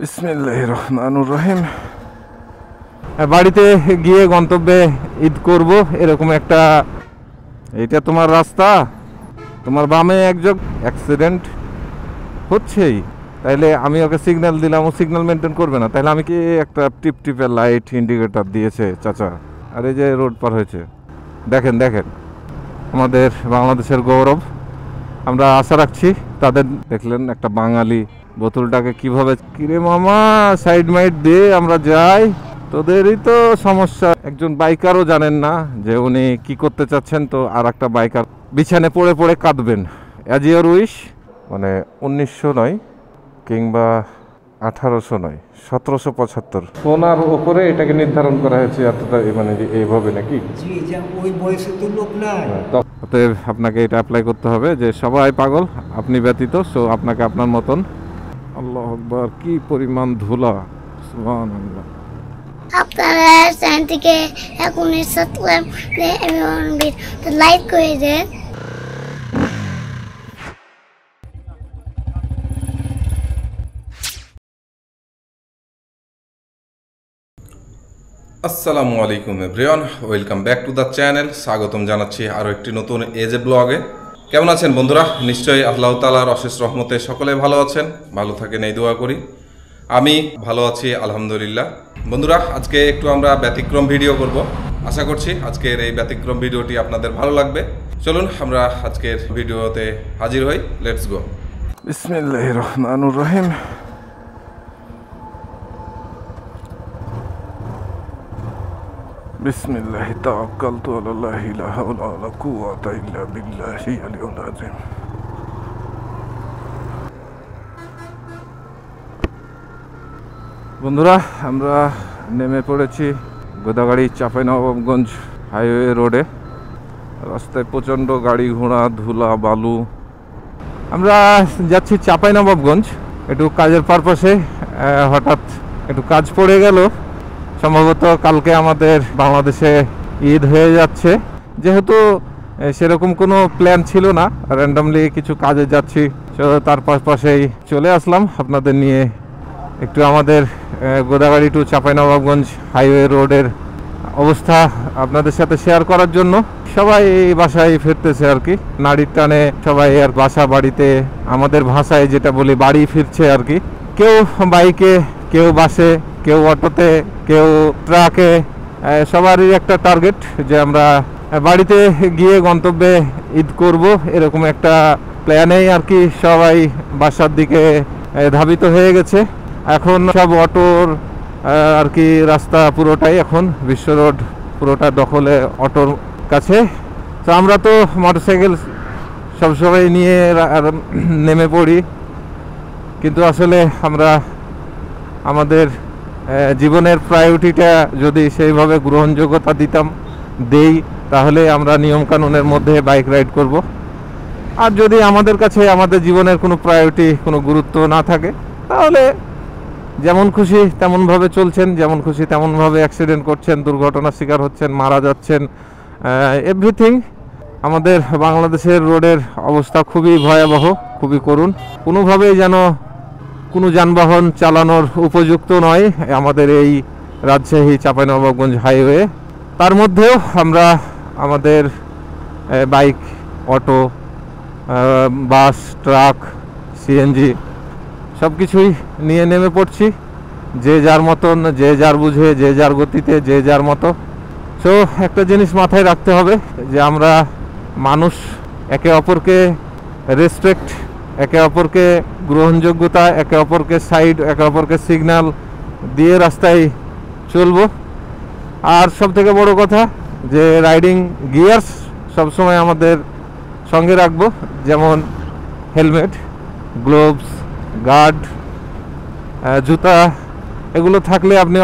বিসমিল্লাহির রহমানির রহিম। বাড়িতে গিয়ে গন্তব্যে ঈদ করব এরকম একটা, এটা তোমার রাস্তা, তোমার বামে একজন অ্যাক্সিডেন্ট হচ্ছেই, তাইলে আমি ওকে সিগন্যাল দিলাম, ও সিগন্যাল মেনটেন করবে না, তাহলে আমি কি একটা টিপের লাইট ইন্ডিকেটর দিয়েছে চাচা, আর এই যে রোড পার হয়েছে, দেখেন দেখেন আমাদের বাংলাদেশের গৌরব। আমরা আশা রাখছি তাদের, দেখলেন একটা বাঙালি বোতলটাকে কিভাবে, কিরে মামা সাইড মাইড দিয়ে আমরা যাই, তোদেরই তো সমস্যা। একজন বাইকারও জানেন না যে উনি কি করতে চাচ্ছেন, তো আর একটা বাইকার বিছানে পড়ে পড়ে কাঁদবেন। অ্যাজ ইয়োর উইশ, মানে 1900 নয় কিংবা 1800 নয়, 1775 সোনার ওপরে এটাকে নির্ধারণ করা হয়েছে এতটা, মানে এইভাবে নাকি? ওই বয়সে তো লোক নাই। অতএব আপনাকে এটা অ্যাপ্লাই করতে হবে যে সবাই পাগল, আপনি ব্যতীত, সো আপনাকে আপনার মতন। আল্লাহু আকবার, কি পরিমাণ ধুলা, সুবহানাল্লাহ। আপনারা চ্যানেল থেকে এখনই সাবস্ক্রাইব এবং লাইক করে দেন। আসসালামু আলাইকুম everyone, welcome back to the channel. স্বাগতম জানাচ্ছি আরও একটি নতুন এজে ব্লগে। কেমন আছেন বন্ধুরা? নিশ্চয়ই আল্লাহ তাআলার অশেষ রহমতে সকলে ভালো আছেন, ভালো থাকেন এই দোয়া করি। আমি ভালো আছি আলহামদুলিল্লাহ। বন্ধুরা, আজকে একটু আমরা ব্যতিক্রম ভিডিও করব। আশা করছি আজকের এই ব্যতিক্রম ভিডিওটি আপনাদের ভালো লাগবে। চলুন আমরা আজকের ভিডিওতে হাজির হই, লেটস গো। বিসমিল্লাহির রহমানির রহিম। বিসমিল্লাহি তাওয়াক্কালতু আলাল্লাহি লা হাওলা ওয়ালা কুওয়াতা ইল্লা বিল্লাহি আলিয়্যিল আযীম। বন্ধুরা, আমরা নেমে পড়েছি গোদাগাড়ি চাঁপাইনবাবগঞ্জ হাইওয়ে রোডে। রাস্তায় প্রচণ্ড গাড়ি ঘোড়া, ধুলা বালু। আমরা যাচ্ছি চাঁপাইনবাবগঞ্জ একটু কাজের পারপাসে। হঠাৎ একটু কাজ পড়ে গেল, সম্ভবত কালকে আমাদের বাংলাদেশে ঈদ হয়ে যাচ্ছে, যেহেতু সেরকম কোনো প্ল্যান ছিল না, র্যান্ডামলি কিছু কাজে যাচ্ছি, তার পাশাপাশেই চলে আসলাম আপনাদের নিয়ে একটু আমাদের গোদাগাড়ি টু চাঁপাইনবাবগঞ্জ হাইওয়ে রোডের অবস্থা আপনাদের সাথে শেয়ার করার জন্য। সবাই এই বাসায় ফিরতেছে আর কি, নাড়ির টানে সবাই আর বাসা বাড়িতে, আমাদের ভাষায় যেটা বলি বাড়ি ফিরছে আর কি। কেউ বাইকে, কেউ বাসে, কেউ অটোতে, কেউ ট্রাকে। সবারই একটা টার্গেট যে আমরা বাড়িতে গিয়ে গন্তব্যে ঈদ করব এরকম একটা প্ল্যানেই আর কি সবাই বাসার দিকে ধাবিত হয়ে গেছে। এখন সব অটোর আর কি রাস্তা পুরোটাই এখন বিশ্ব রোড পুরোটা দখলে অটোর কাছে। তো আমরা তো মোটরসাইকেল সবসময় নিয়ে নেমে পড়ি, কিন্তু আসলে আমরা আমাদের জীবনের প্রায়োরিটিটা যদি সেইভাবে গ্রহণযোগ্যতা দেই তাহলে আমরা নিয়মকানুনের মধ্যে বাইক রাইড করব। আর যদি আমাদের কাছে আমাদের জীবনের কোনো প্রায়োরিটি, কোনো গুরুত্ব না থাকে, তাহলে যেমন খুশি তেমনভাবে চলছেন, যেমন খুশি তেমনভাবে অ্যাক্সিডেন্ট করছেন, দুর্ঘটনার শিকার হচ্ছেন, মারা যাচ্ছেন, এভরিথিং। আমাদের বাংলাদেশের রোডের অবস্থা খুবই ভয়াবহ, খুবই করুণ। কোনোভাবেই যেন কোনো যানবাহন চালানোর উপযুক্ত নয় আমাদের এই রাজশাহী চাঁপাইনবাবগঞ্জ হাইওয়ে। তার মধ্যেও আমরা আমাদের বাইক, অটো, বাস, ট্রাক, সিএনজি সব কিছুই নিয়ে নেমে পড়ছি, যে যার মতন, যে যার বুঝে, যে যার গতিতে, যে যার মতো। তো একটা জিনিস মাথায় রাখতে হবে যে আমরা মানুষ, একে অপরকে রেসপেক্ট, একে অপরকে গ্রহণযোগ্যতা, একে অপরকে সাইড, একে অপরকে সিগন্যাল দিয়ে রাস্তায় চলবো। আর সবথেকে বড় কথা যে রাইডিং গিয়ার্স সবসময় আমাদের সঙ্গে রাখবো, যেমন হেলমেট, গ্লোভস, গার্ড, জুতা, এগুলো থাকলে আপনি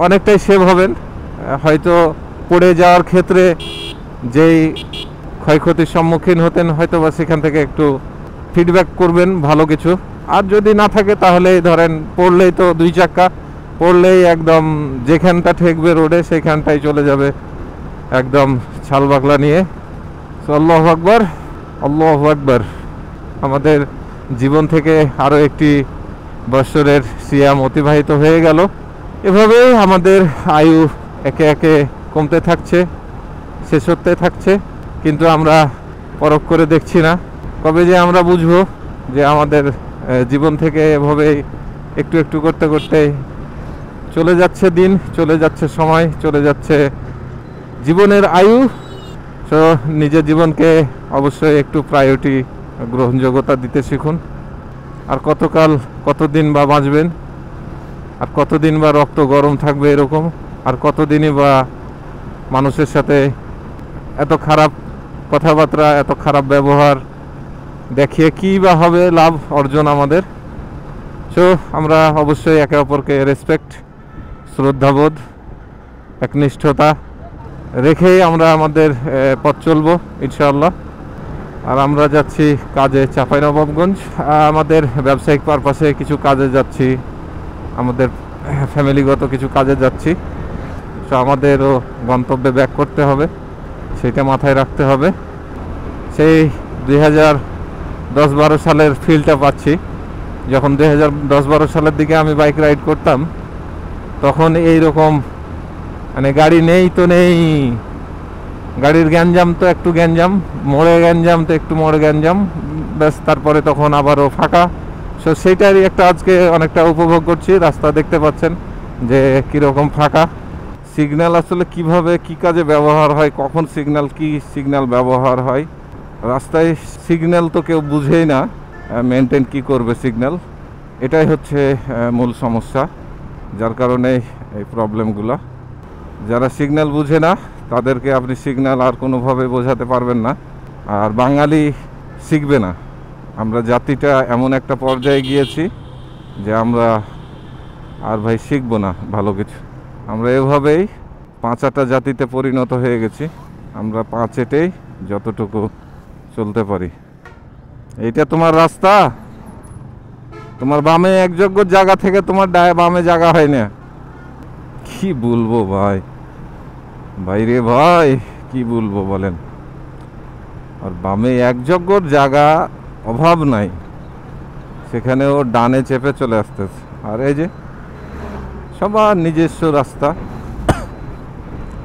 অনেকটাই সেভ হবেন। হয়তো পড়ে যাওয়ার ক্ষেত্রে যেই ক্ষয়ক্ষতির সম্মুখীন হতেন, হয়তো বা সেখান থেকে একটু ফিডব্যাক করবেন ভালো কিছু। আর যদি না থাকে তাহলে ধরেন পড়লেই তো, দুই চাক্কা পড়লেই একদম যেখানটা ঠেকবে রোডে সেখানটাই চলে যাবে একদম ছাল বাকলা নিয়ে। আল্লাহু আকবার, আল্লাহু আকবার। আমাদের জীবন থেকে আরও একটি বছরের সিয়াম অতিবাহিত হয়ে গেল। এভাবেই আমাদের আয়ু একে একে কমতে থাকছে, শেষ হতে থাকছে, কিন্তু আমরা পরখ করে দেখছি না। কবে যে আমরা বুঝবো যে আমাদের জীবন থেকে এভাবেই একটু একটু করতে করতে চলে যাচ্ছে দিন, চলে যাচ্ছে সময়, চলে যাচ্ছে জীবনের আয়ু। তো নিজের জীবনকে অবশ্যই একটু প্রায়োরিটি, গ্রহণযোগ্যতা দিতে শিখুন। আর কতকাল, কতদিন বা বাঁচবেন, আর কতদিন বা রক্ত গরম থাকবে এরকম, আর কতদিনই বা মানুষের সাথে এত খারাপ কথাবার্তা, এত খারাপ ব্যবহার দেখিয়ে কী বা হবে লাভ অর্জন আমাদের। সো আমরা অবশ্যই একে অপরকে রেসপেক্ট, শ্রদ্ধাবোধ, একনিষ্ঠতা রেখেই আমরা আমাদের পথ চলবো ইনশাআল্লাহ। আর আমরা যাচ্ছি কাজে চাঁপাইনবাবগঞ্জ, আমাদের ব্যবসায়িক পারপাসে কিছু কাজে যাচ্ছি, আমাদের ফ্যামিলিগত কিছু কাজে যাচ্ছি। সো আমাদেরও গন্তব্যে ব্যাক করতে হবে, সেটা মাথায় রাখতে হবে। সেই 2010-12 সালের ফিলটা পাচ্ছি। যখন 2010-12 সালের দিকে আমি বাইক রাইড করতাম, তখন এই রকম মানে গাড়ি নেই তো নেই, গাড়ির গ্যাঞ্জাম তো একটু গ্যাঞ্জাম, মোড়ে গ্যাঞ্জাম তো একটু মোড়ে গ্যাঞ্জাম, ব্যাস, তারপরে তখন আবারও ফাঁকা। সো সেইটারই একটা আজকে অনেকটা উপভোগ করছি। রাস্তা দেখতে পাচ্ছেন যে কীরকম ফাঁকা। সিগন্যাল আসলে কিভাবে কি কাজে ব্যবহার হয়, কখন সিগন্যাল, কি সিগন্যাল ব্যবহার হয়, রাস্তায় সিগন্যাল তো কেউ বুঝেই না, মেনটেন কি করবে সিগন্যাল, এটাই হচ্ছে মূল সমস্যা, যার কারণে এই প্রবলেমগুলো। যারা সিগন্যাল বুঝে না তাদেরকে আপনি সিগন্যাল আর কোনোভাবে বোঝাতে পারবেন না। আর বাঙালি শিখবে না। আমরা জাতিটা এমন একটা পর্যায়ে গিয়েছি যে আমরা আর ভাই শিখবো না ভালো কিছু। আমরা এভাবেই পাঁচাটা জাতিতে পরিণত হয়ে গেছি। আমরা পাঁচেটেই যতটুকু চলতে পারি। এইটা তোমার রাস্তা, তোমার বামে একযোগ্য জায়গা থেকে তোমার বামে জায়গা হয় না। কি বলবো ভাই, ভাইরে ভাই, কি বলবো বলেন। আর বামে একযোগ্যর জায়গা অভাব নাই, সেখানে ও ডানে চেপে চলে আসতেছে। আর এই যে সবার নিজস্ব রাস্তা,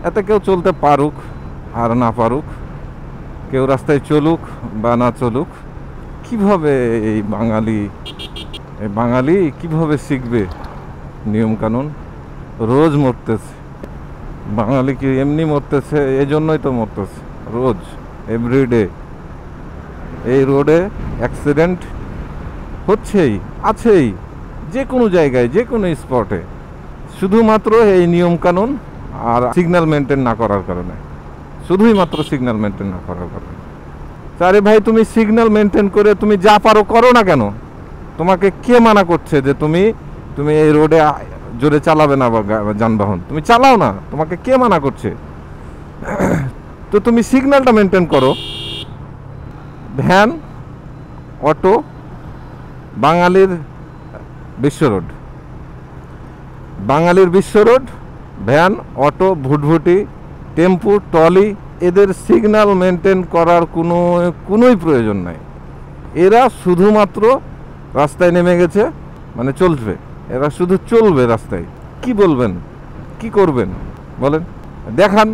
এতে কেউ চলতে পারুক আর না পারুক, কেউ রাস্তায় চলুক বা না চলুক, কিভাবে এই বাঙালি কিভাবে শিখবে নিয়মকানুন? রোজ মরতেছে বাঙালি, কি এমনি মরতেছে? এই জন্যই তো মরতেছে রোজ, এভরিডে। এই রোডে অ্যাক্সিডেন্ট হচ্ছেই, আছেই, যে কোনো জায়গায়, যে কোনো স্পটে, শুধুমাত্র এই নিয়মকানুন আর সিগন্যাল মেনটেন না করার কারণে, শুধুই মাত্র সিগন্যাল মেনটেন না করার কারণে। আরে ভাই, তুমি সিগন্যাল মেনটেন করে তুমি যা পারো করো না কেন? তোমাকে কে মানা করছে যে তুমি এই রোডে জোরে চালাবে না বা যানবাহন? তুমি চালাও না, তোমাকে কে মানা করছে? তো তুমি সিগন্যালটা মেনটেন করো। ভ্যান, অটো, বাঙালির বিশ্ব রোড, বাঙালির বিশ্ব রোড, ভ্যান, অটো, ভুটভুটি, টেম্পু, ট্রলি, এদের সিগন্যাল মেনটেন করার কোনোই প্রয়োজন নাই। এরা শুধুমাত্র রাস্তায় নেমে গেছে, মানে চলবে, এরা শুধু চলবে রাস্তায়। কি বলবেন, কি করবেন বলেন? দেখান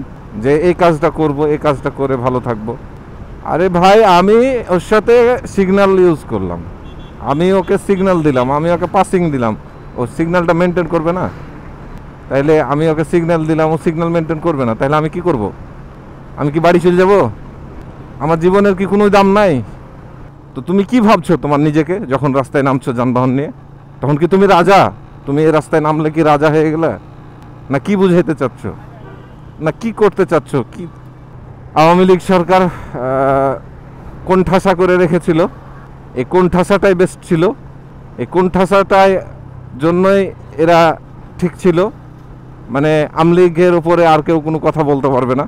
যে এই কাজটা করব, এই কাজটা করে ভালো থাকবো। আরে ভাই, আমি ওর সাথে সিগন্যাল ইউজ করলাম, আমি ওকে সিগন্যাল দিলাম, আমি ওকে পাসিং দিলাম, ও সিগন্যালটা মেনটেন করবে না? তাইলে আমি ওকে সিগন্যাল দিলাম, ও সিগন্যাল মেনটেন করবে না, তাহলে আমি কি করব? আমি কি বাড়ি চলে যাব? আমার জীবনের কি কোনো দাম নাই? তো তুমি কি ভাবছো তোমার নিজেকে যখন রাস্তায় নামছো যানবাহন নিয়ে? তখন কি তুমি রাজা? তুমি এই রাস্তায় নামলে কি রাজা হয়ে গেলে? না কি বুঝাইতে চাচ্ছ, না কি করতে চাচ্ছ? কি আওয়ামী লীগ সরকার কোণঠাসা করে রেখেছিল, এই কোণঠাসাটাই বেস্ট ছিল। এই কোণঠাসাটাই জন্যই এরা ঠিক ছিল। মানে আওয়ামী লীগের ওপরে আর কেউ কোনো কথা বলতে পারবে না,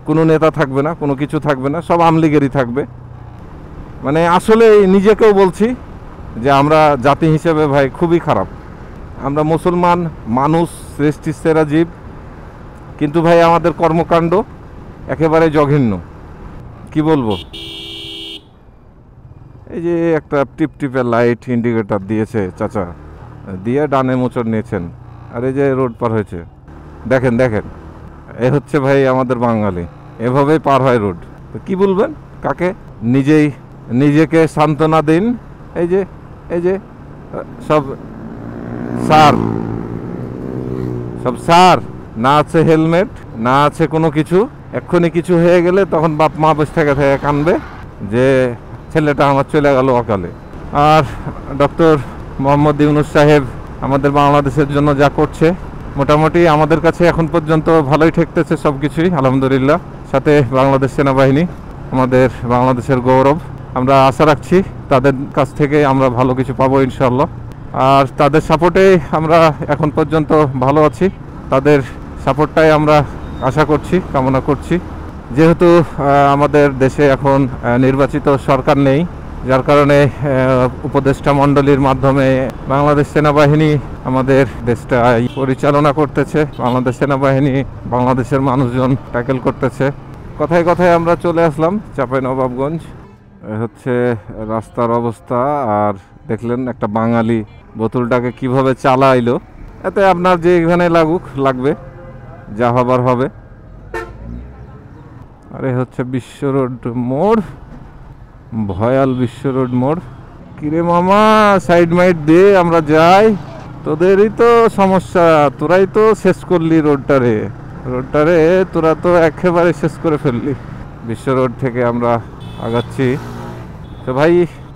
কোনো নেতা থাকবে না, কোনো কিছু থাকবে না, সব আওয়ামী লীগেরই থাকবে। মানে আসলে নিজেকেও বলছি যে আমরা জাতি হিসেবে ভাই খুবই খারাপ। আমরা মুসলমান মানুষ, সৃষ্টির সেরা জীব, কিন্তু ভাই আমাদের কর্মকাণ্ড একেবারে জঘন্য। কি বলবো? এই যে একটা টিপ টিপের লাইট ইন্ডিকেটর দিয়েছে চাচা, দিয়ে ডানে মোচড় নিয়েছেন, আর এই যে রোড পার হয়েছে। দেখেন দেখেন, এ হচ্ছে ভাই আমাদের বাঙালি, এভাবেই পার হয় রোড। তো কি বলবেন কাকে? নিজেকে সান্ত্বনা দিন। এই যে সব স্যার, না আছে হেলমেট, না আছে কোনো কিছু। এক্ষুনি কিছু হয়ে গেলে তখন বাপ মা বসে থেকে কানবে যে ছেলেটা আমার চলে গেল অকালে। আর ডক্টর মোহাম্মদ ইউনূস সাহেব আমাদের বাংলাদেশের জন্য যা করছে, মোটামুটি আমাদের কাছে এখন পর্যন্ত ভালোই ঠেকতেছে সব কিছুই, আলহামদুলিল্লাহ। সাথে বাংলাদেশ সেনাবাহিনী আমাদের বাংলাদেশের গৌরব। আমরা আশা রাখছি তাদের কাছ থেকে আমরা ভালো কিছু পাবো ইনশাল্লাহ। আর তাদের সাপোর্টে আমরা এখন পর্যন্ত ভালো আছি, তাদের সাপোর্টটাই আমরা আশা করছি, কামনা করছি। যেহেতু আমাদের দেশে এখন নির্বাচিত সরকার নেই, যার কারণে উপদেষ্টা মণ্ডলীর মাধ্যমে বাংলাদেশ সেনাবাহিনী আমাদের দেশটা পরিচালনা করতেছে। বাংলাদেশ সেনাবাহিনী বাংলাদেশের মানুষজন ট্যাকেল করতেছে। কথায় কথায় আমরা চলে আসলাম চাঁপাইনবাবগঞ্জ। হচ্ছে রাস্তার অবস্থা। আর দেখলেন একটা বাঙালি বোতলটাকে কিভাবে চালাইলো। এতে আপনার যে এখানে লাগবে, যা হবার হবে। আরে হচ্ছে বিশ্ব রোড মোড়, ভয়াল বিশ্ব রোড মোড়। কিরে মামা, সাইড মাইড দে, আমরা যাই। তোদেরই তো সমস্যা, তোরাই তো শেষ করলি রোডটারে। তোরা তো একেবারে শেষ করে ফেললি। বিশ্ব রোড থেকে আমরা আগাচ্ছি। তো ভাই,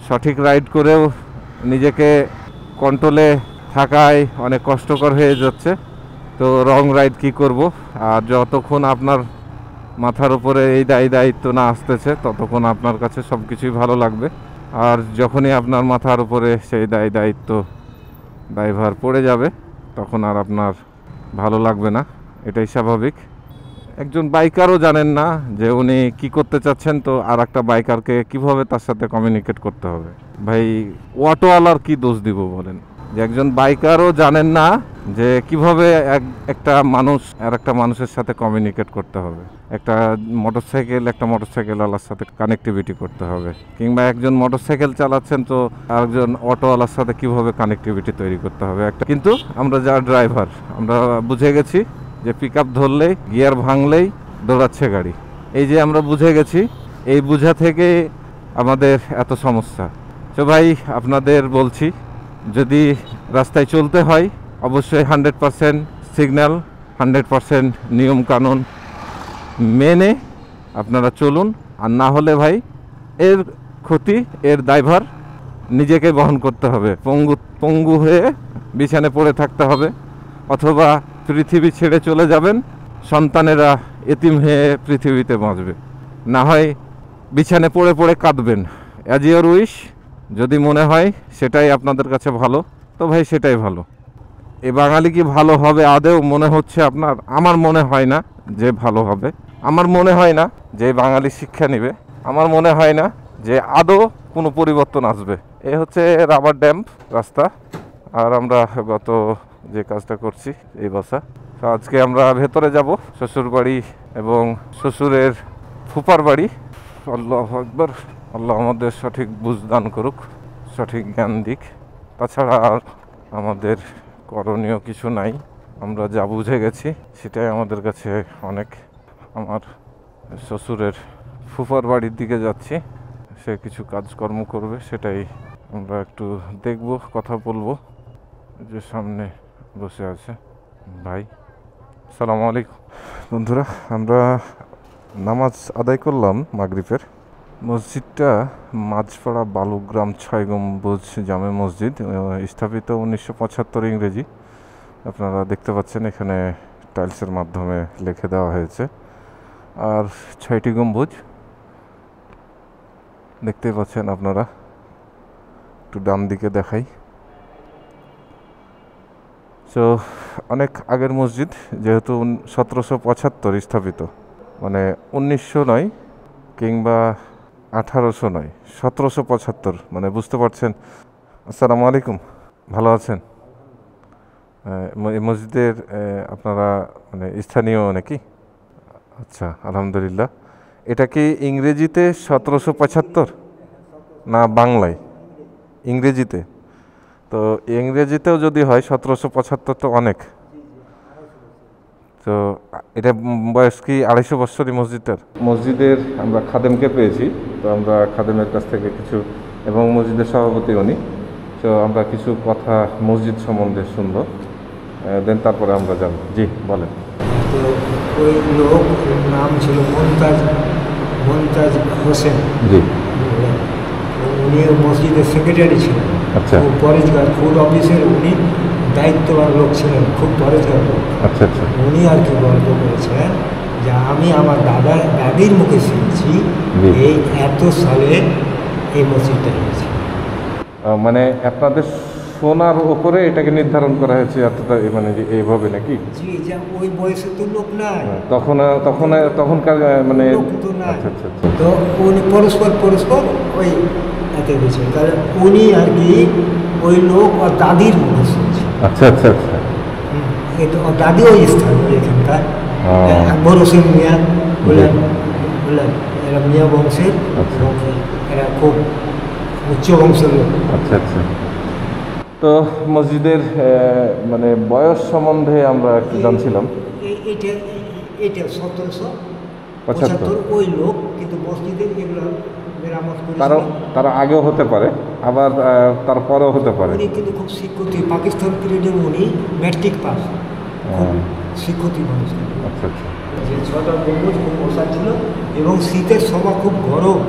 সঠিক রাইড করেও নিজেকে কন্ট্রোলে থাকায় অনেক কষ্টকর হয়ে যাচ্ছে। তো রং রাইড কি করব। আর যতক্ষণ আপনার মাথার উপরে এই দায়িত্ব না আসতেছে, ততক্ষণ আপনার কাছে সব কিছুই ভালো লাগবে। আর যখনই আপনার মাথার উপরে সেই দায়ভার পড়ে যাবে, তখন আর আপনার ভালো লাগবে না। এটাই স্বাভাবিক। একজন বাইকারও জানেন না যে উনি কি করতে চাচ্ছেন, তো আর একটা বাইকারকে কিভাবে তার সাথে কমিউনিকেট করতে হবে। ভাই, অটোওয়ালার কি দোষ দিব বলেন? যে একজন বাইকারও জানেন না যে কিভাবে একটা মানুষ আর একটা মানুষের সাথে কমিউনিকেট করতে হবে, একটা মোটরসাইকেলওয়ালার সাথে কানেক্টিভিটি করতে হবে, কিংবা একজন মোটরসাইকেল চালাচ্ছেন তো আরেকজন অটোওয়ালার সাথে কিভাবে কানেক্টিভিটি তৈরি করতে হবে একটা। কিন্তু আমরা যারা ড্রাইভার, আমরা বুঝে গেছি যে পিক আপ ধরলেই, গিয়ার ভাঙলেই দৌড়াচ্ছে গাড়ি। এই যে আমরা বুঝে গেছি, এই বুঝা থেকে আমাদের এত সমস্যা। তো ভাই, আপনাদের বলছি, যদি রাস্তায় চলতে হয় অবশ্যই 100% সিগন্যাল, 100% নিয়ম কানুন মেনে আপনারা চলুন। আর না হলে ভাই, এর ক্ষতি, এর দায়ভার নিজেকে বহন করতে হবে। পঙ্গু হয়ে বিছানে পড়ে থাকতে হবে, অথবা পৃথিবী ছেড়ে চলে যাবেন, সন্তানেরা এতিম হয়ে পৃথিবীতে বাঁচবে। না হয় বিছানে পড়ে পড়ে কাঁদবেন। As your wish. যদি মনে হয় সেটাই আপনাদের কাছে ভালো, তো ভাই সেটাই ভালো। এ বাঙালি কি ভালো হবে আদেও মনে হচ্ছে আপনার? আমার মনে হয় না যে ভালো হবে। আমার মনে হয় না যে বাঙালি শিক্ষা নেবে। আমার মনে হয় না যে আদৌ কোনো পরিবর্তন আসবে। এ হচ্ছে রাবার ড্যাম্প রাস্তা। আর আমরা গত যে কাজটা করছি, এই বাসা। তো আজকে আমরা ভেতরে যাব, শ্বশুর বাড়ি এবং শ্বশুরের ফুপার বাড়ি। আল্লাহু আকবার। আল্লাহ আমাদের সঠিক বুঝ দান করুক, সঠিক জ্ঞান দিক। তাছাড়া আর আমাদের করণীয় কিছু নাই। আমরা যা বুঝে গেছি সেটাই আমাদের কাছে অনেক। আমার শ্বশুরের ফুফার বাড়ির দিকে যাচ্ছি, সে কিছু কাজকর্ম করবে, সেটাই আমরা একটু দেখব, কথা বলবো। যে সামনে বসে আছে ভাই। আসসালামু আলাইকুম বন্ধুরা, আমরা নামাজ আদায় করলাম মাগরিবের। মসজিদটা মাঝপাড়া বালুগ্রাম 6 গম্বুজ জামে মসজিদ, স্থাপিত 1975 ইংরেজি। আপনারা দেখতে পাচ্ছেন এখানে টাইলসের মাধ্যমে লিখে দেওয়া হয়েছে। আর 6টি গম্বুজ দেখতে পাচ্ছেন আপনারা। একটু ডান দিকে দেখাই। তো অনেক আগের মসজিদ, যেহেতু 1775 স্থাপিত, মানে 1900 নয় কিংবা 1800 নয়, 1775, মানে বুঝতে পারছেন। আসসালামু আলাইকুম, ভালো আছেন? এই মসজিদের আপনারা মানে স্থানীয় নাকি? আচ্ছা, আলহামদুলিল্লাহ। এটা কি ইংরেজিতে 1775? না বাংলায়? ইংরেজিতে। তো ইংরেজিতেও যদি হয় 1775 তো অনেক। তো এটা বয়স কি 250 বছরই মসজিদের? মসজিদের আমরা খাদেমকে পেয়েছি, তো আমরা খাদেমের কাছ থেকে কিছু, এবং মসজিদের সভাপতি উনি, তো আমরা কিছু কথা মসজিদ সম্বন্ধে শুনবো, দেন তারপরে আমরা যাব। জি বলেন। তো ওই লোক নাম ছিল মমতাজ হোসেন। জি। উনি মসজিদের সেক্রেটারি ছিলেন। আচ্ছা। খুব পরেজগার, ফুড অফিসের উনি দায়িত্ববান লোক ছিলেন, খুব পরেজগার লোক। আচ্ছা আচ্ছা। উনি আর কি গল্প করেছেন যে আমি আমার দাদির মুখে শুনেছি এই এত সালে এই মসজিদটা হয়েছে। মানে আপনাদের সোনার ওপরে এটাকে নির্ধারণ করা হয়েছে এতটা, মানে যে এইভাবে নাকি? জি, যে ওই বয়সে তো লোক নাই, তখনকার মানে। লোক তো নাই। আচ্ছা আচ্ছা আচ্ছা। তো উনি পরস্পর ওই এতে গেছে, তাহলে উনি আর কি ওই লোক আর দাদির মুখে শুনছে। আচ্ছা আচ্ছা আচ্ছা। কিন্তু ওর দাদি ওই স্থানীয় এখানকার আকবর হোসেন মিয়া বললেন এরা মিয়া বংশের, এবং এরা খুব উচ্চ বংশের লোক। আচ্ছা আচ্ছা। তো মসজিদের মানে বয়স সম্বন্ধে আমরা একটু জানছিলাম। এটা 1775 ওই লোক, কিন্তু মসজিদের এগুলো মেরামত করে তারা আগেও হতে পারে, আবার তারপরেও হতে পারে। উনি কিন্তু খুব শিক্ষিত, পাকিস্তান পিরিয়ডে উনি ম্যাট্রিক পাস, শিক্ষিত মানুষ। আচ্ছা আচ্ছা। যে 6টা গম্বুজ খুব মশা ছিল, এবং শীতের সময় খুব গরম,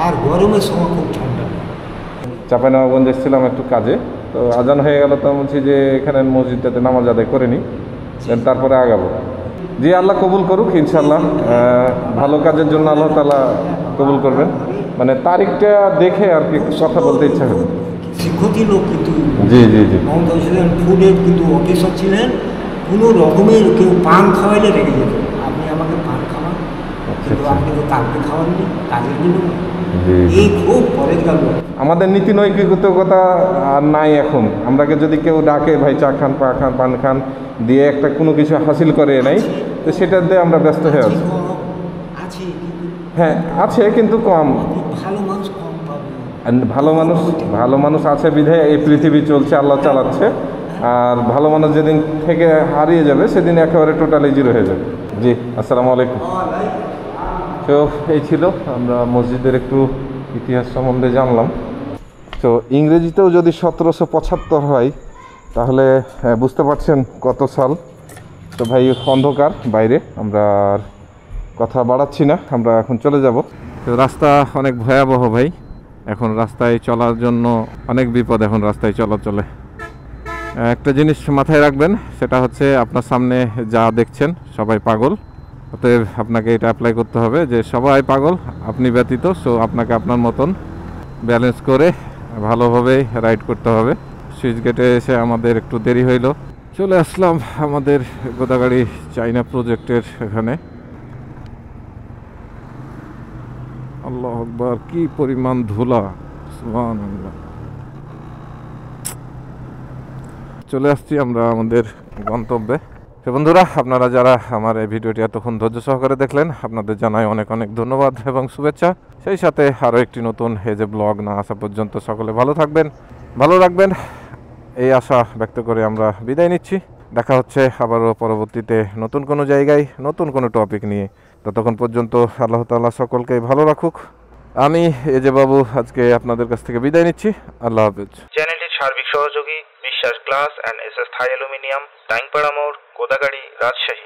আর গরমের সময় খুব ঠান্ডা। চাঁপাইনবাবগঞ্জ এসেছিলাম একটু কাজে, তো আজান হয়ে গেল, তো বলছি যে এখানে মসজিদটাতে নামাজ আদায় করে নিই, তারপরে আগাবো। জি, আল্লাহ কবুল করুক ইনশাল্লাহ। ভালো কাজের জন্য আল্লাহ তাআলা কবুল করবেন। মানে তারিখটা দেখে আর কি কথা বলতে ইচ্ছা হবে। শিক্ষিত লোক, কিন্তু জি জি জি। মমতাজ ছিলেন ফুডের কিন্তু অফিসার ছিলেন। কোনো রকমের কেউ পান খাওয়াইলে রেখে যেত, আপনি আমাকে পান খাওয়ান, কিন্তু আপনি তো কাউকে খাওয়াননি, কাজের জন্য। এই খুব পরেজগার লোক। আমাদের নীতি নৈতিকতা আর নাই এখন। আমরাকে যদি কেউ ডাকে ভাই চা খান, পান খান দিয়ে একটা কোনো কিছু হাসিল করে নাই, তো সেটা দিয়ে আমরা ব্যস্ত হয়ে আছি। হ্যাঁ আছে, কিন্তু কম। ভালো মানুষ কম পাবে। ভালো মানুষ আছে বিধায় এই পৃথিবী চলছে, আল্লাহ চালাচ্ছে। আর ভালো মানুষ যেদিন থেকে হারিয়ে যাবে সেদিন একেবারে টোটালি জিরো হয়ে যাবে। জি, আসসালামু আলাইকুম। তো এই ছিল, আমরা মসজিদের একটু ইতিহাস সম্বন্ধে জানলাম। তো ইংরেজিতেও যদি 1775 হয়, তাহলে বুঝতে পারছেন কত সাল। তো ভাই অন্ধকার বাইরে, আমরা আর কথা বাড়াচ্ছি না, আমরা এখন চলে যাব। তো রাস্তা অনেক ভয়াবহ ভাই, এখন রাস্তায় চলার জন্য অনেক বিপদ। এখন রাস্তায় চলাচলে একটা জিনিস মাথায় রাখবেন, সেটা হচ্ছে আপনার সামনে যা দেখছেন সবাই পাগল। অতএব আপনাকে এটা অ্যাপ্লাই করতে হবে যে সবাই পাগল, আপনি ব্যতীত। সো আপনাকে আপনার মতন ব্যালেন্স করে ভালোভাবে রাইড করতে হবে। সুইচ গেটে এসে আমাদের একটু দেরি হইল, চলে আসলাম আমাদের গোদাগাড়ি চাইনা প্রজেক্টের এখানে। আল্লাহু আকবার, কি পরিমাণ ধুলা, সুবহানাল্লাহ। চলে আসছি আমরা আমাদের গন্তব্যে। তো বন্ধুরা, আপনারা যারা আমার এই ভিডিওটি এতক্ষণ ধৈর্য সহকারে দেখলেন, আপনাদের জানাই অনেক অনেক ধন্যবাদ এবং শুভেচ্ছা। সেই সাথে আরও একটি নতুন হেজে ব্লগ না আসা পর্যন্ত সকলে ভালো থাকবেন, ভালো রাখবেন, এই আশা ব্যক্ত করে আমরা বিদায় নিচ্ছি। দেখা হচ্ছে আবারও পরবর্তীতে নতুন কোনো জায়গায় নতুন কোনো টপিক নিয়ে। ততক্ষণ পর্যন্ত আল্লাহ তাআলা সকলকে ভালো রাখুক। আমি এজে বাবু আজকে আপনাদের কাছ থেকে বিদায় নিচ্ছি। আল্লাহ হাফেজ। চ্যানেলটির সার্বিক সহযোগী Biswas glass and SS Thai aluminium, Taingpara মোড়, গোদাগাড়ি, রাজশাহী।